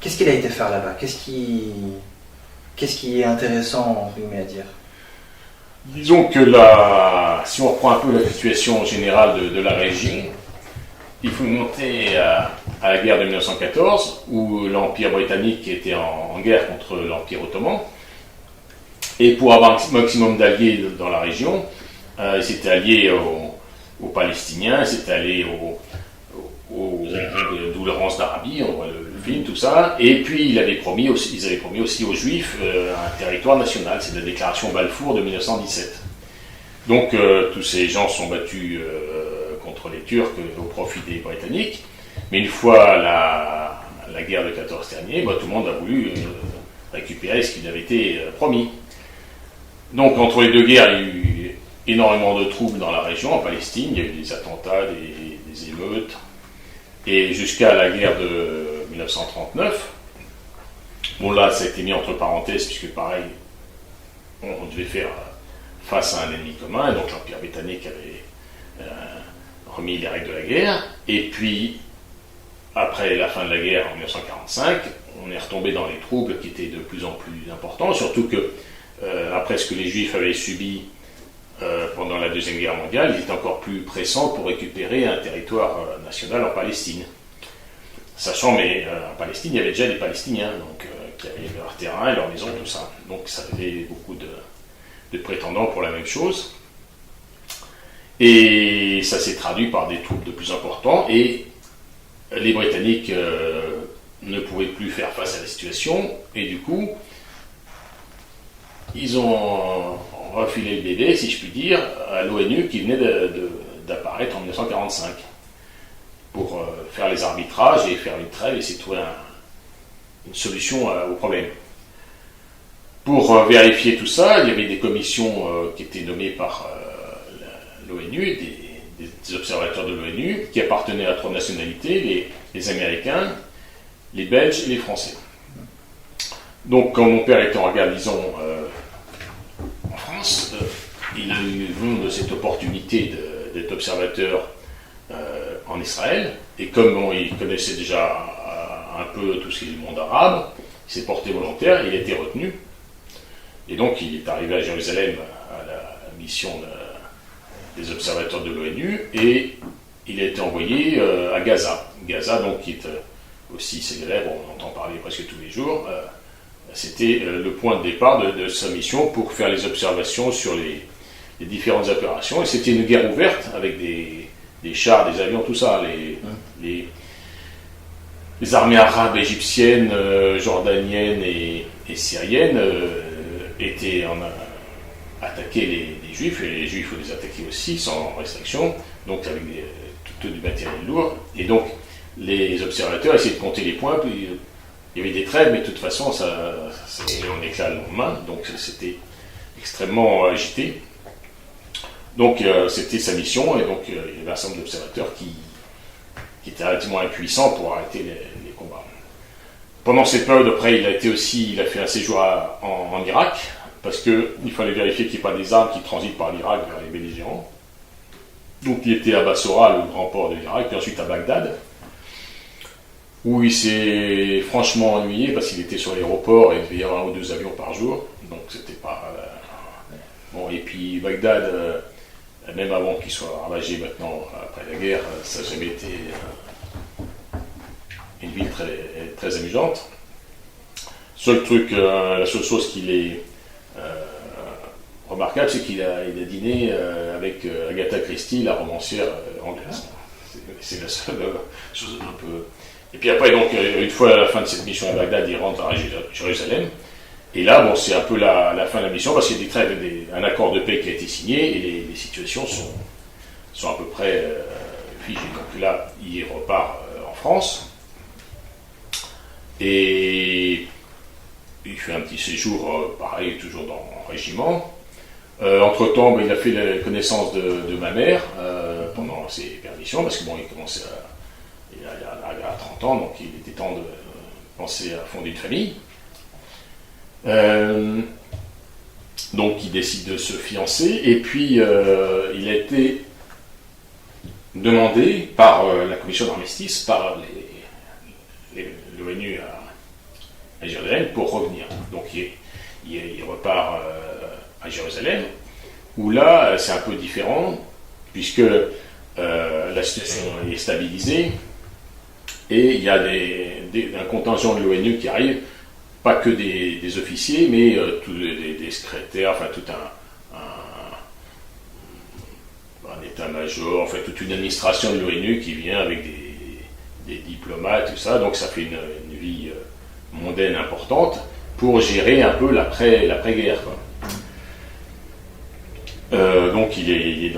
Qu'est-ce qu'il a été faire là-bas ? Qu'est-ce qui est intéressant, entre guillemets, à dire ? Disons que si on reprend un peu la situation générale de la région, il faut monter à la guerre de 1914, où l'Empire britannique était en guerre contre l'Empire ottoman. Et pour avoir un maximum d'alliés dans la région, il s'était allié aux Palestiniens, il s'était allié aux Arabes, d'où Laurence d'Arabie, on voit le film, tout ça. Et puis ils avaient promis aussi aux Juifs un territoire national. C'est la déclaration Balfour de 1917. Donc tous ces gens sont battus contre les Turcs au profit des Britanniques. Mais une fois la guerre de 14 terminée, tout le monde a voulu récupérer ce qui avait été promis. Donc entre les deux guerres, il y a eu énormément de troubles dans la région, en Palestine. Il y a eu des attentats, des émeutes. Et jusqu'à la guerre de 1939, bon là ça a été mis entre parenthèses, puisque pareil, on devait faire face à un ennemi commun, donc l'Empire britannique avait remis les règles de la guerre. Et puis, après la fin de la guerre en 1945, on est retombé dans les troubles qui étaient de plus en plus importants, surtout que, après ce que les Juifs avaient subi pendant la Deuxième Guerre mondiale, il était encore plus pressant pour récupérer un territoire national en Palestine. Sachant, mais en Palestine, il y avait déjà des Palestiniens, donc, qui avaient leur terrain, leur maison, tout ça. Donc ça avait beaucoup de prétendants pour la même chose. Et ça s'est traduit par des troubles de plus importants, et les Britanniques ne pouvaient plus faire face à la situation, et du coup, ils ont refilé le bébé, si je puis dire, à l'ONU qui venait d'apparaître en 1945 pour faire les arbitrages et faire une trêve et essayer de trouver une solution au problème. Pour vérifier tout ça, il y avait des commissions qui étaient nommées par l'ONU, des observateurs de l'ONU, qui appartenaient à 3 nationalités, les Américains, les Belges et les Français. Donc quand mon père était en garnison en France, il a eu vent de cette opportunité d'être observateur en Israël, et comme il connaissait déjà un peu tout ce qui est du monde arabe, il s'est porté volontaire, il a été retenu, et donc il est arrivé à Jérusalem à la mission des observateurs de l'ONU, et il a été envoyé à Gaza. Gaza, donc, qui est aussi célèbre, on entend parler presque tous les jours. C'était le point de départ de sa mission pour faire les observations sur les différentes opérations. Et c'était une guerre ouverte avec des chars, des avions, tout ça. Les armées arabes, égyptiennes, jordaniennes et syriennes attaquaient les Juifs, et les Juifs les attaquaient aussi sans restriction, donc avec tout du matériel lourd. Et donc les observateurs essayaient de compter les points, puis il y avait des trêves, mais de toute façon ça en éclat le lendemain, donc c'était extrêmement agité. Donc c'était sa mission, et donc il y avait un certain nombre d'observateurs qui étaient relativement impuissants pour arrêter les combats. Pendant cette période, après, il a fait un séjour en Irak, parce qu'il fallait vérifier qu'il n'y ait pas des armes qui transitent par l'Irak vers les belligérants. Donc il était à Bassora, le grand port de l'Irak, puis ensuite à Bagdad, où il s'est franchement ennuyé parce qu'il était sur l'aéroport et il devait y avoir 1 ou 2 avions par jour, donc c'était pas... Bon, et puis Bagdad, même avant qu'il soit ravagé maintenant, après la guerre, ça n'a jamais été une ville très, très amusante. La seule chose qui est remarquable, c'est qu'il a dîné avec Agatha Christie, la romancière anglaise. C'est la seule chose un peu... Et puis après, donc, une fois à la fin de cette mission à Bagdad, il rentre à Jérusalem. Et là, bon, c'est un peu la fin de la mission, parce qu'il y a des trêves, un accord de paix qui a été signé, et les situations sont à peu près figées. Donc là, il repart en France, et il fait un petit séjour, pareil, toujours dans le régiment. Entre-temps, il a fait la connaissance de ma mère pendant ses permissions, parce que bon, il a 30 ans, donc il était temps de penser à fonder une famille. Donc il décide de se fiancer, et puis il a été demandé par la commission d'armistice, par l'ONU à Jérusalem, pour revenir. Donc il repart à Jérusalem, où là c'est un peu différent, puisque la situation est stabilisée, et il y a un contingent de l'ONU qui arrive, pas que des officiers, mais tous des secrétaires, enfin tout un état-major, enfin toute une administration de l'ONU qui vient avec des diplomates, tout ça, donc ça fait une vie mondaine importante pour gérer un peu l'après-guerre, quoi. Donc il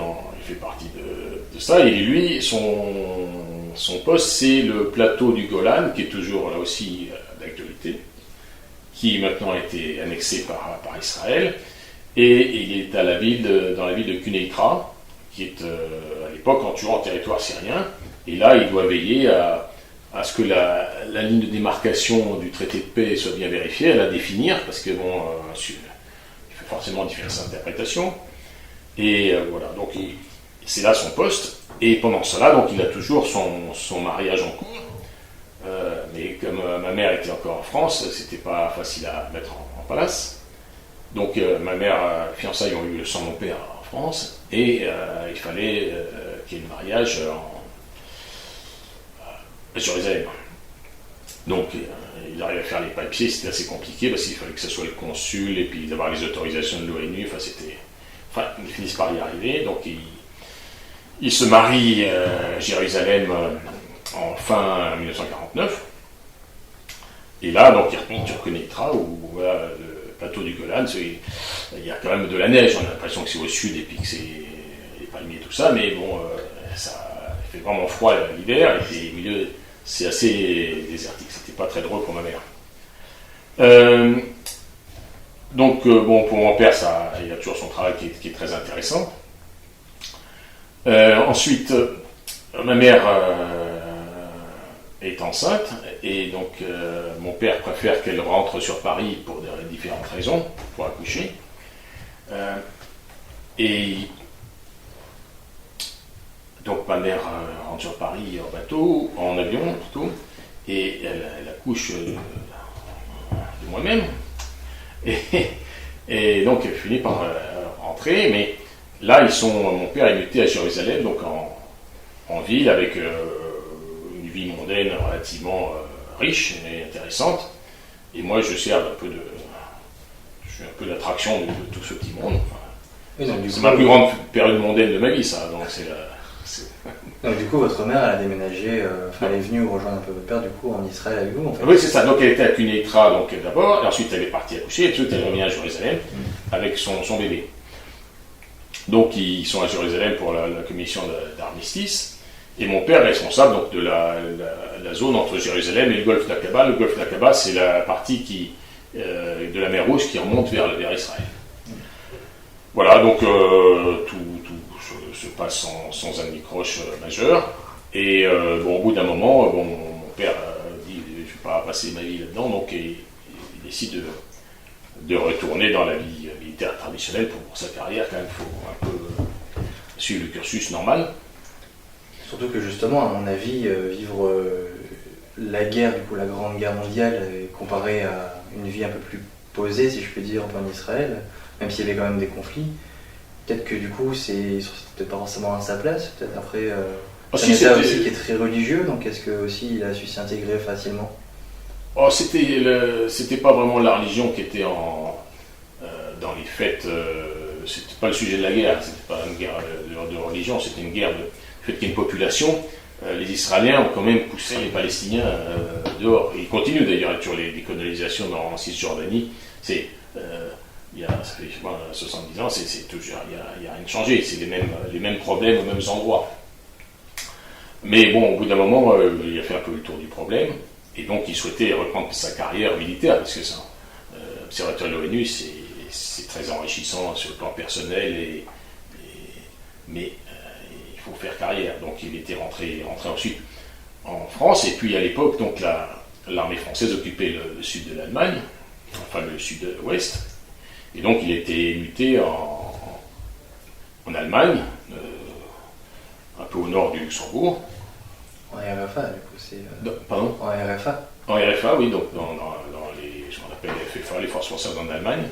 fait partie de ça, et lui, son poste, c'est le plateau du Golan, qui est toujours là aussi d'actualité, qui maintenant a été annexé par Israël, et il est dans la ville de Quneitra, qui est à l'époque en territoire syrien, et là il doit veiller à ce que la ligne de démarcation du traité de paix soit bien vérifiée, à la définir, parce que bon, il fait forcément diverses interprétations. Et voilà, donc c'est là son poste. Et pendant cela, donc il a toujours son mariage en cours. Mais comme ma mère était encore en France, c'était pas facile à mettre en place. Donc ma mère, fiançailles ont eu sans mon père en France, et il fallait qu'il y ait le mariage à Jérusalem. Donc il arrive à faire les papiers, c'était assez compliqué parce qu'il fallait que ce soit le consul et puis d'avoir les autorisations de l'ONU. Enfin, ils finissent par y arriver. Donc il se marie à Jérusalem en fin 1949. Et là, donc il retourne sur Quneitra, où voilà, le plateau du Golan, il y a quand même de la neige. On a l'impression que c'est au sud et puis que c'est les palmiers et tout ça, mais bon, ça fait vraiment froid l'hiver, et puis au milieu, c'est assez désertique. C'était pas très drôle pour ma mère. Donc, bon, pour mon père, il a toujours son travail qui est très intéressant. Ensuite, ma mère est enceinte, et donc mon père préfère qu'elle rentre sur Paris pour différentes raisons, pour accoucher. Et donc ma mère rentre sur Paris en bateau, en avion plutôt, et elle accouche de moi-même. Et donc elle finit par rentrer, mais là mon père est muté à Jérusalem, donc en ville, avec une vie mondaine relativement riche et intéressante. Et moi je suis un peu l'attraction de tout ce petit monde. Enfin, c'est ma plus grande période mondaine de ma vie, ça. Donc donc du coup, votre mère, elle a déménagé, elle est venue rejoindre un peu votre père, du coup, en Israël avec vous, en fait. Oui, c'est ça. Donc elle était à Quneitra d'abord, et ensuite elle est partie accoucher, et ensuite elle revient à Jérusalem avec son bébé. Donc ils sont à Jérusalem pour la commission d'armistice, et mon père est responsable donc, de la zone entre Jérusalem et le golfe d'Aqaba. Le golfe d'Aqaba, c'est la partie de la mer Rouge qui remonte vers Israël. Voilà, donc tout se passe sans anicroche majeur. Et bon, au bout d'un moment, mon père dit je ne vais pas passer ma vie là-dedans, donc il décide de retourner dans la vie militaire traditionnelle pour sa carrière. Quand même, il faut un peu suivre le cursus normal. Surtout que justement, à mon avis, vivre la guerre, du coup la Grande Guerre mondiale, comparée à une vie un peu plus posée, si je peux dire, en Israël, même s'il y avait quand même des conflits, peut-être que du coup, c'est peut-être pas forcément à sa place. Peut-être après, c'est un État aussi qui est très religieux, donc est-ce que aussi il a su s'intégrer facilement? Oh, c'était pas vraiment la religion qui était dans les fêtes. C'était pas le sujet de la guerre. C'était pas une guerre de religion. C'était une guerre du fait qu'il y a une population. Les Israéliens ont quand même poussé les Palestiniens dehors. Et ils continuent d'ailleurs sur les décolonisations en Cisjordanie. Ça fait 70 ans, c'est toujours, il n'y a rien de changé. C'est les mêmes problèmes aux mêmes endroits. Mais bon, au bout d'un moment, il a fait un peu le tour du problème. Et donc, il souhaitait reprendre sa carrière militaire, parce que ça, observateur de l'ONU, c'est très enrichissant sur le plan personnel, mais il faut faire carrière. Donc, il était rentré ensuite en France, et puis à l'époque, donc l'armée française occupait le sud de l'Allemagne, enfin le sud-ouest, et donc il a été muté en Allemagne, un peu au nord du Luxembourg. En RFA, du coup, c'est... Pardon ? En RFA. En RFA, oui, donc dans ce qu'on appelle les FFA, les forces françaises en Allemagne.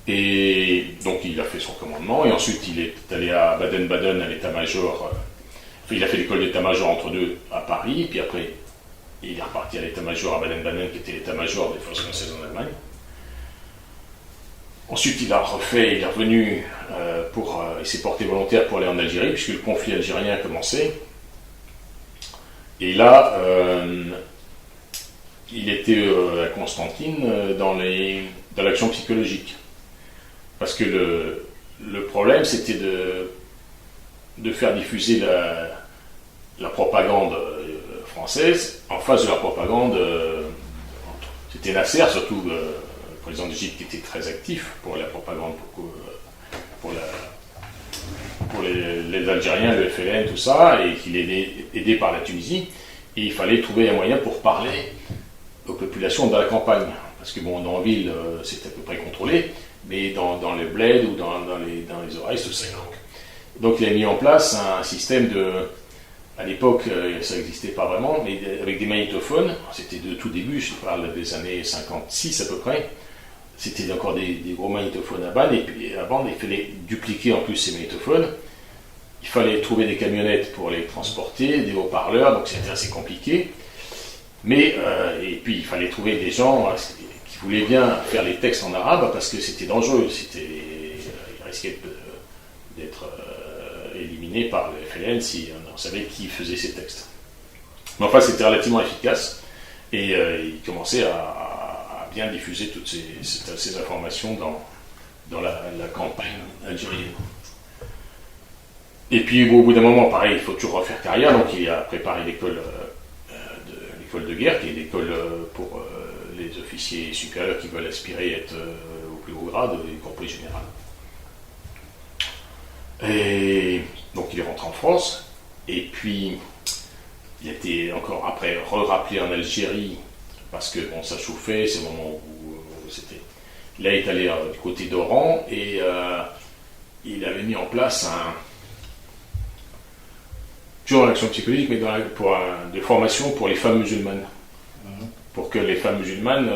Et donc il a fait son commandement, et ensuite il est allé à Baden-Baden à l'état-major. Il a fait l'école d'état-major entre deux à Paris, puis après il est reparti à l'état-major à Baden-Baden, qui était l'état-major des forces françaises en Allemagne. Ensuite il est revenu il s'est porté volontaire pour aller en Algérie, puisque le conflit algérien a commencé. Et là, il était à Constantine dans l'action psychologique. Parce que le problème, c'était de faire diffuser la propagande française en face de la propagande. C'était Nasser, surtout le président d'Égypte, qui était très actif pour la propagande, pour les Algériens, le FLN, tout ça, et qu'il est aidé par la Tunisie. Et il fallait trouver un moyen pour parler aux populations de la campagne. Parce que bon, dans la ville, c'est à peu près contrôlé, mais dans le bled ou dans les oreilles, tout ça. Donc il a mis en place un système à l'époque, ça n'existait pas vraiment, mais avec des magnétophones. C'était de tout début, je parle des années 56 à peu près. C'était encore des gros magnétophones à bande, et puis à bande, il fallait dupliquer en plus ces magnétophones. Il fallait trouver des camionnettes pour les transporter, des haut-parleurs, donc c'était assez compliqué. Mais, et puis il fallait trouver des gens qui voulaient bien faire les textes en arabe, parce que c'était dangereux, ils risquaient d'être éliminés par le FLN si on savait qui faisait ces textes. Mais enfin, c'était relativement efficace, et il commençait à bien diffuser toutes ces informations dans la campagne algérienne. Et puis au bout d'un moment, pareil, il faut toujours refaire carrière, donc il a préparé l'école de guerre, qui est l'école pour les officiers supérieurs qui veulent aspirer à être au plus haut grade, y compris général. Et donc il est rentré en France, et puis il a été encore après rappelé en Algérie, parce que bon, ça chauffait, c'est le moment où c'était. Là, il est allé du côté d'Oran, et il avait mis en place toujours en action psychologique, mais des formations pour les femmes musulmanes. Pour que les femmes musulmanes,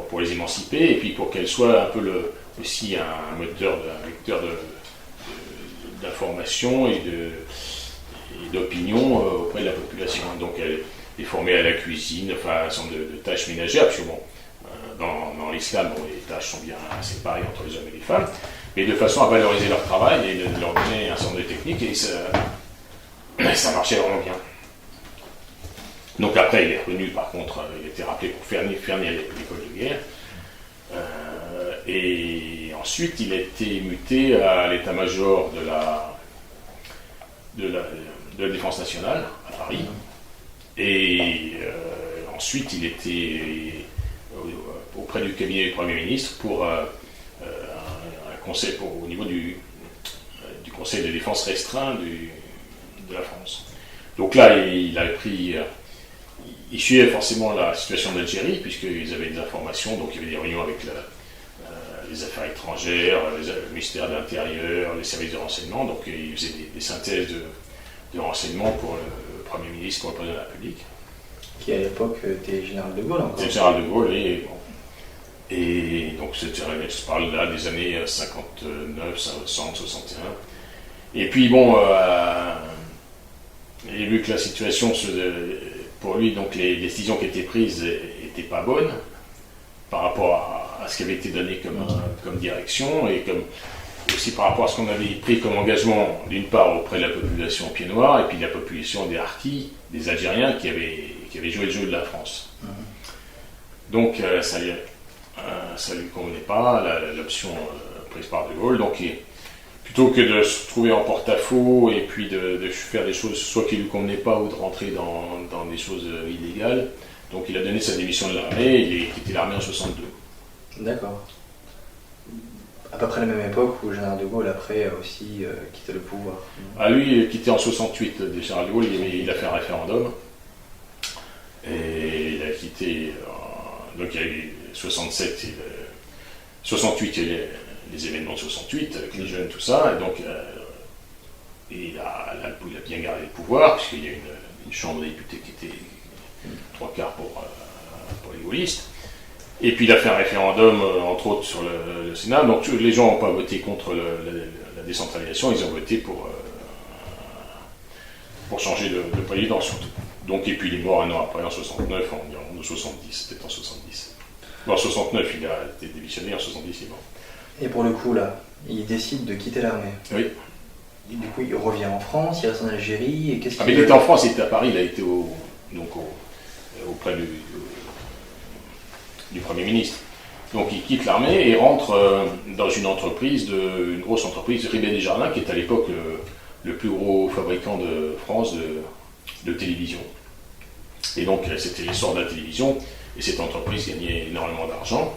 pour les émanciper, et puis pour qu'elles soient un peu aussi un vecteur d'information et d'opinion auprès de la population. Donc elle est formée à la cuisine, enfin à un certain nombre de tâches ménagères, parce que bon, dans l'islam, les tâches sont bien séparées entre les hommes et les femmes, mais de façon à valoriser leur travail et de leur donner un certain nombre de techniques, et ça marchait vraiment bien. Donc après, il est revenu, par contre, il a été rappelé pour faire l'école de guerre, et ensuite il a été muté à l'état-major de la défense nationale à Paris, et ensuite il était auprès du cabinet du Premier ministre pour un conseil au niveau du conseil de défense restreint de la France. Donc là, il suivait forcément la situation d'Algérie, puisqu'ils avaient des informations, donc il y avait des réunions avec les affaires étrangères, le ministère de l'Intérieur, les services de renseignement, donc il faisait des synthèses de renseignements pour le Premier ministre, pour le Président de la République. Qui à l'époque était général de Gaulle encore. C'était général de Gaulle, et donc je parle là des années 59, 60, 61. Et puis bon, il a vu que la situation, pour lui, donc les décisions qui étaient prises n'étaient pas bonnes par rapport à ce qui avait été donné comme direction, et aussi par rapport à ce qu'on avait pris comme engagement, d'une part auprès de la population pied noir, et puis de la population des Harkis, des Algériens qui avaient joué le jeu de la France. Donc ça lui convenait pas, l'option prise par De Gaulle. Donc plutôt que de se trouver en porte-à-faux et puis de faire des choses soit qui lui convenaient pas, ou de rentrer dans des choses illégales, donc il a donné sa démission de l'armée, il a quitté l'armée en 62. D'accord. À peu près la même époque où le général de Gaulle après a aussi quitté le pouvoir. Ah, lui, il a quitté en 68, le général de Gaulle, il a fait un référendum, et il a quitté, donc il y a eu 68, il y a eu les événements de 68, avec les jeunes, tout ça, et donc il a bien gardé le pouvoir, puisqu'il y a une chambre des députés qui était 3/4 pour les gaullistes. Et puis il a fait un référendum, entre autres, sur le Sénat. Donc les gens n'ont pas voté contre la décentralisation, ils ont voté pour changer de président surtout. Donc, et puis il est mort un an après, en 69, en 70, peut-être en 70. Bon, en 69, il a été démissionné, en 70, il est mort. Et pour le coup, là, il décide de quitter l'armée. Oui. du coup, il revient en France, il reste en Algérie, et qu'est-ce Mais il était en France, il était à Paris, il a été auprès du Premier ministre. Donc il quitte l'armée et rentre dans une grosse entreprise, Ribet Desjardins, qui est à l'époque le plus gros fabricant de France de télévision. Et donc c'était l'essor de la télévision, et cette entreprise gagnait énormément d'argent,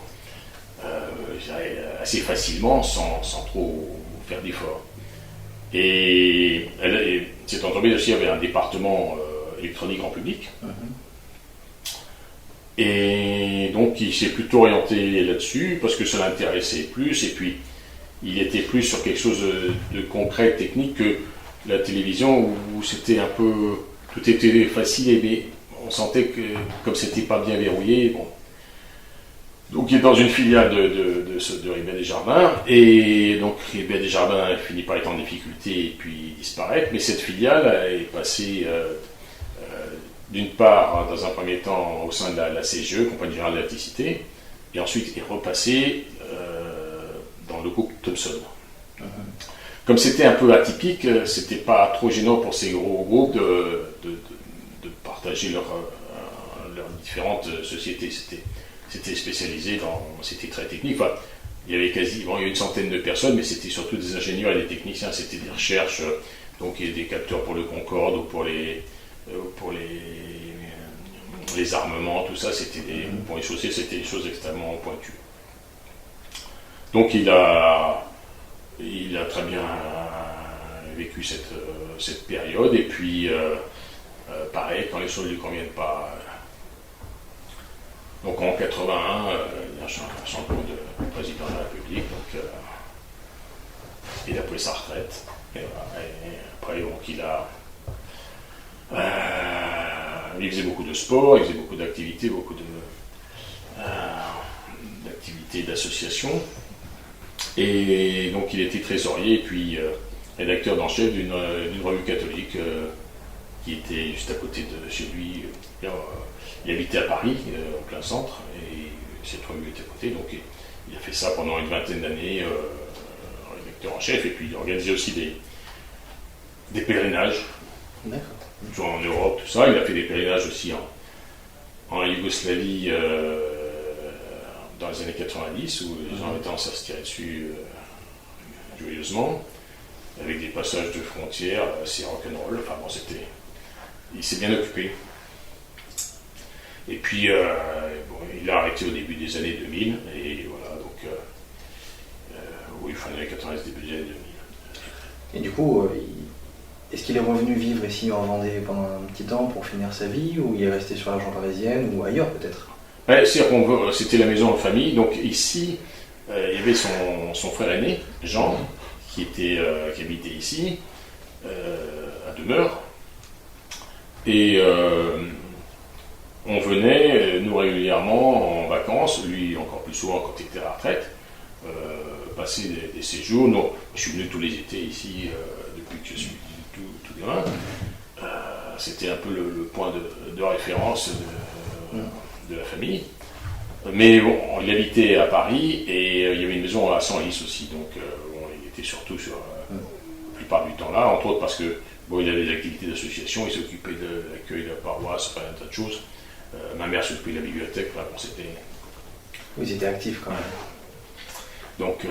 assez facilement, sans trop faire d'efforts. Et cette entreprise aussi avait un département électronique en public. Et donc il s'est plutôt orienté là-dessus parce que ça l'intéressait plus, et puis il était plus sur quelque chose de concret, technique, que la télévision où c'était un peu, tout était facile, mais on sentait que comme c'était pas bien verrouillé, bon. Donc il est dans une filiale de Ribet Desjardins, et donc Ribet Desjardins finit par être en difficulté et puis disparaître, mais cette filiale est passée d'une part, dans un premier temps, au sein de la CGE, Compagnie Générale d'Électricité, et ensuite est repassé dans le groupe Thomson. Comme c'était un peu atypique, c'était pas trop gênant pour ces gros groupes de partager leurs différentes sociétés. C'était spécialisé c'était très technique. Enfin, il y avait quasiment une centaine de personnes, mais c'était surtout des ingénieurs et des techniciens. C'était des recherches, donc il y a des capteurs pour le Concorde ou pour les armements, tout ça, pour les chaussées, c'était des choses extrêmement pointues. Donc il a très bien vécu cette période, et puis pareil, quand les choses ne lui conviennent pas, donc en 81, il y a un changement de président de la République, donc il a pris sa retraite, et après donc il faisait beaucoup de sport, il faisait beaucoup d'activités, d'activités d'association. Et donc il était trésorier, puis rédacteur en chef d'une revue catholique qui était juste à côté de chez lui. Il habitait à Paris, en plein centre, et cette revue était à côté. Donc il a fait ça pendant une vingtaine d'années, rédacteur en chef, et puis il organisait aussi des pèlerinages. D'accord. Toujours en Europe, tout ça. Il a fait des pèlerinages aussi en Yougoslavie dans les années 90, où les gens avaient tendance à se tirer dessus joyeusement, avec des passages de frontières assez rock'n'roll. Enfin bon, il s'est bien occupé. Et puis, il a arrêté au début des années 2000, et voilà, donc, oui, fin des années 90, début des années 2000. Et du coup, est-ce qu'il est revenu vivre ici en Vendée pendant un petit temps pour finir sa vie, ou il est resté sur la région parisienne, ou ailleurs peut-être? C'était la maison en famille, donc ici, il y avait son frère aîné, Jean, qui habitait ici, à demeure, et on venait, nous régulièrement, en vacances, lui encore plus souvent quand il était à la retraite, passer des séjours. Non, je suis venu tous les étés ici, depuis que je suis tout gamin. C'était un peu le point de référence de la famille. Mais bon, il habitait à Paris, et il y avait une maison à Senlis aussi, donc il était surtout la plupart du temps là, entre autres parce que il avait des activités d'association, il s'occupait de l'accueil de la paroisse, enfin un tas de choses. Ma mère s'occupait de la bibliothèque, enfin, c'était... Oui, ils étaient actifs quand même. Donc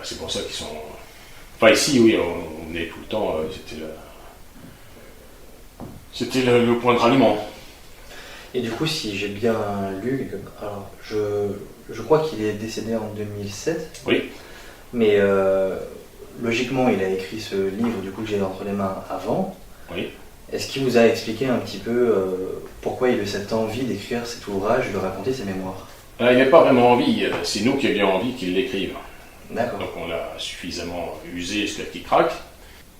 c'est pour ça qu'ils sont... Enfin ici, oui, on venait tout le temps, c'était le point de ralliement. Et du coup, si j'ai bien lu, alors je crois qu'il est décédé en 2007. Oui. Mais logiquement, il a écrit ce livre du coup que j'ai entre les mains avant. Oui. Est-ce qu'il vous a expliqué un petit peu pourquoi il a eu cette envie d'écrire cet ouvrage, de raconter ses mémoires? Il n'avait pas vraiment envie, c'est nous qui avions envie qu'il l'écrive. D'accord. Donc on l'a suffisamment usé jusqu'à qu'il craque.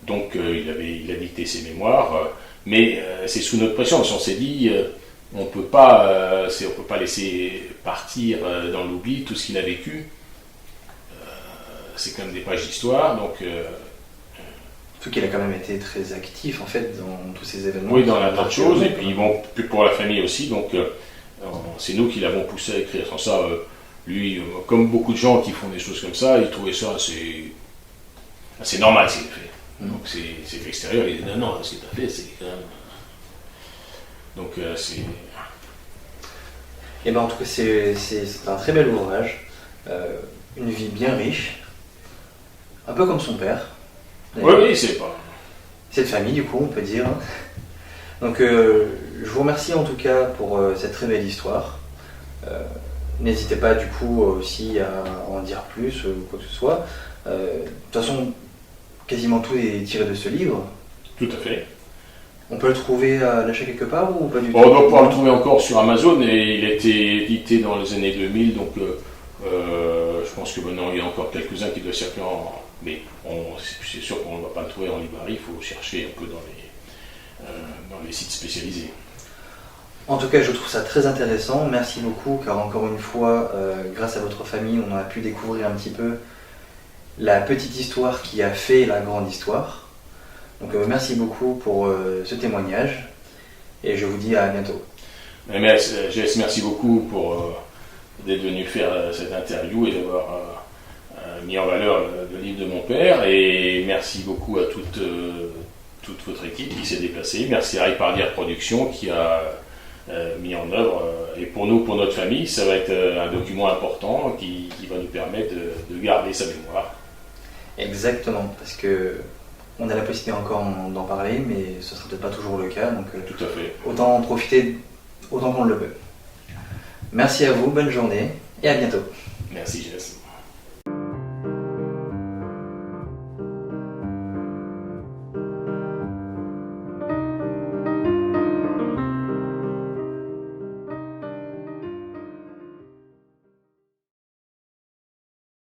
Donc il a dicté ses mémoires, mais c'est sous notre pression, parce qu'on s'est dit... on peut pas laisser partir dans l'oubli tout ce qu'il a vécu. C'est quand même des pages d'histoire, donc... Surtout qu'il a quand même été très actif en fait dans tous ces événements. Oui, dans un tas de choses, et puis bon, plus pour la famille aussi, donc c'est nous qui l'avons poussé à écrire. Sans ça, lui, comme beaucoup de gens qui font des choses comme ça, il trouvait ça assez normal ce qu'il fait. Donc c'est l'extérieur, il dit non, ce que tu as fait, c'est quand même. Donc c'est. Et ben en tout cas, c'est un très bel ouvrage, une vie bien riche, un peu comme son père. Oui, c'est pas. Cette famille, du coup, on peut dire. Donc, je vous remercie en tout cas pour cette très belle histoire. N'hésitez pas, du coup, aussi à en dire plus ou quoi que ce soit. De toute façon, quasiment tout est tiré de ce livre. Tout à fait. On peut le trouver à l'achat quelque part ou pas du tout? On doit pouvoir le trouver encore sur Amazon et il a été édité dans les années 2000, donc je pense que maintenant il y a encore quelques-uns qui doivent circuler mais c'est sûr qu'on ne va pas le trouver en librairie, il faut chercher un peu dans les sites spécialisés. En tout cas, je trouve ça très intéressant. Merci beaucoup, car encore une fois, grâce à votre famille, on a pu découvrir un petit peu la petite histoire qui a fait la grande histoire. Donc merci beaucoup pour ce témoignage et je vous dis à bientôt. Jess, merci beaucoup d'être venu faire cette interview et d'avoir mis en valeur le livre de mon père, et merci beaucoup à toute votre équipe qui s'est déplacée. Merci à Ripardière Productions qui a mis en œuvre, et pour nous, pour notre famille, ça va être un document important qui va nous permettre de garder sa mémoire. Exactement, parce que on a la possibilité encore d'en parler, mais ce ne sera peut-être pas toujours le cas, donc tout à fait. Autant en profiter autant qu'on le peut. Merci à vous, bonne journée et à bientôt. Merci Jess.